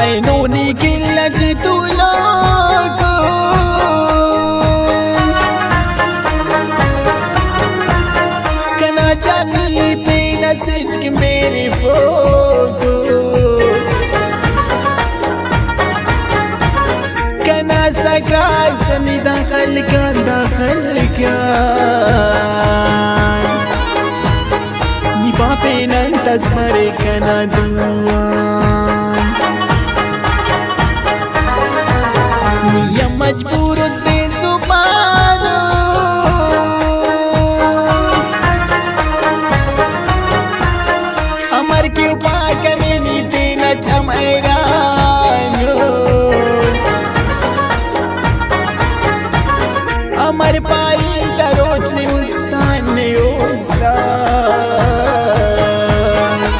عينوني كلها تلاقوا كنا جاني بين صدق मेरे फोकस كنا سكاسني دخل كان نبا بين انت اسمري كنا دوان يا مجبور بزبانوس أمر كيو باكني ندينا جمعيرانوس أمر باي دروجني وستاني وستان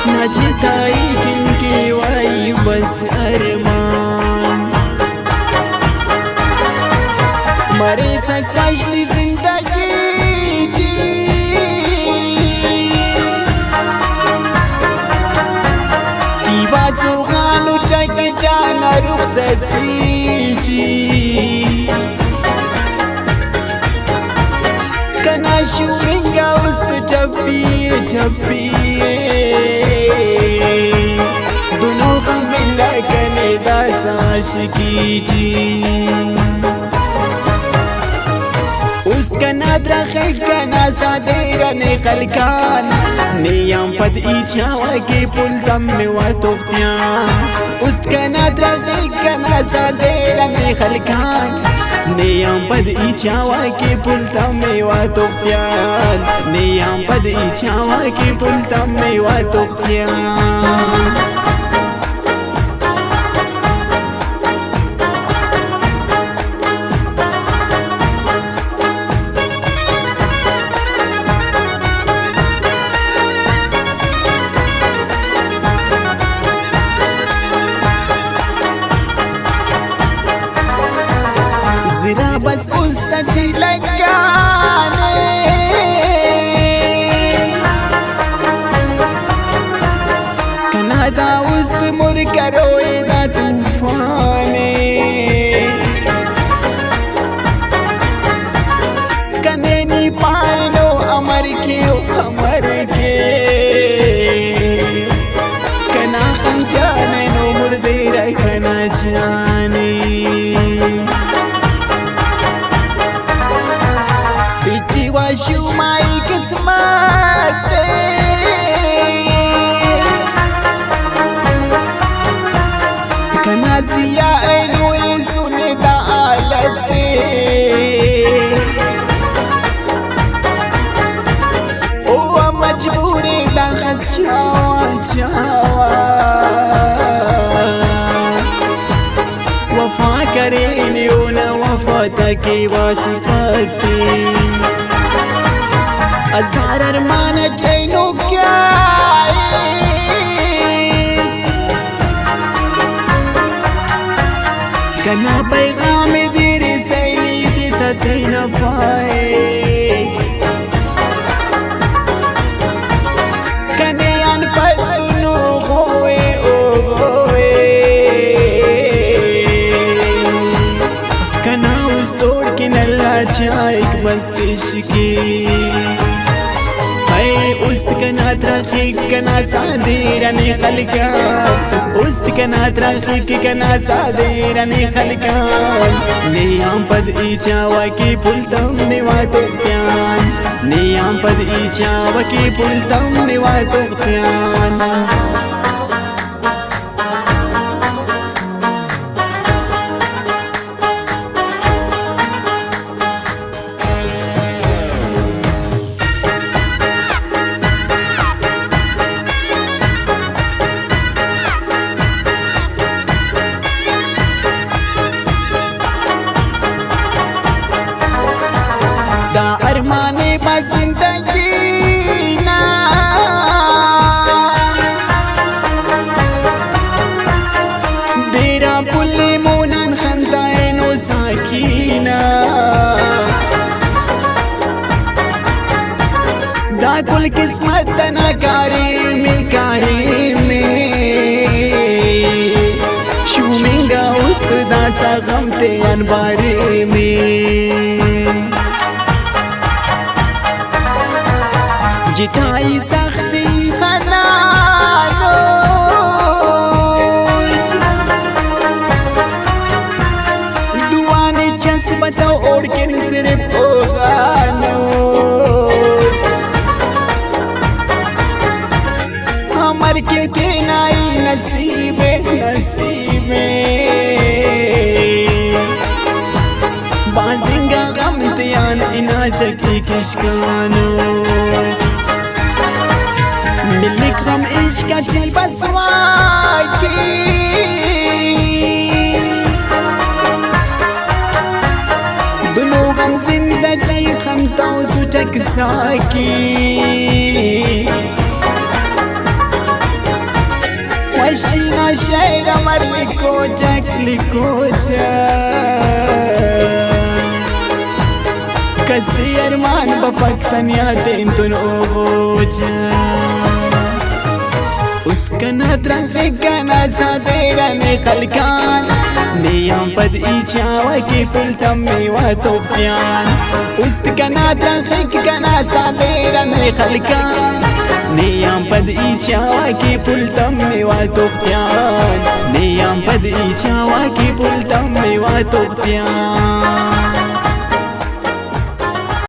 نجتاي كنكي واي بس أرمان मरे सकाशली जिंदगी जी इवा सुहानु चक जाना रुखसती जी कना शूरिंगा उस्त जब्बी दोनों गम मिला कने दासाश की जी उसकना द्रखल कना सादेरने खलकान नियम पद इच्छावा के पुल दम में वातोक्त्यान उसकना द्रखल कना सादेरने खलकान नियम पद इच्छावा के पुल दम में वातोक्त्यान नियम पद इच्छावा के पुल दम में वातोक्त्यान बस उस तटी लगाने कनादा उस्त मुर करोए ना तूफाने कने नी पानो अमर के कना खंत्याने नो मुर्दे रखना जाने शुमाई किस्मत कना जिया एनोए सुने दालत ओ मजबूरी दाखस चावा वफा करेनी ना वफा तकी वासिफती अज़हर अरमान जैनो क्या कना पैगाम दीर सैली थी तते न पाए कने अनपढ़ नो होए ओ कना उस तोड़ के नल्ला चाय बस इश्क़ी उस्त कना तरखिक कना सादेरने खलका उस्त कना तरखिक कना सादेरने खलका नियम पद इच्छावा की पुलतम में वातोक्त्यान नियम पद इच्छावा की पुलतम में वातोक्त्यान دا ارمانی با زندگی نا دیرا پلی مونان خندائن و ساکینا دا کل قسمت تنا کاری میں شو منگا است دا سا غم تے انباری میں جتائی سختی خنانو دوانی چنس بتاو اوڑکن صرف اوغانو ہمار کے نائی نصیب بازنگا غم تیان انا چکی کشکانو ملک غم عشقا چی بسواکی دنو غم زندہ چی خمتاو سوچک ساکی وشینا شیر امر لکو کسی ارمان بفکتن یادین تن اوغوچا است کنات رنگ کنا سادیرن خلکان نیام پد ایچاوا کی پلتم میوا توفتیان است کنات رنگ کنا سادیرن خلکان نیام پد ایچاوا کی پلتم میوا توفتیان نیام پد ایچاوا کی پلتم میوا توفتیان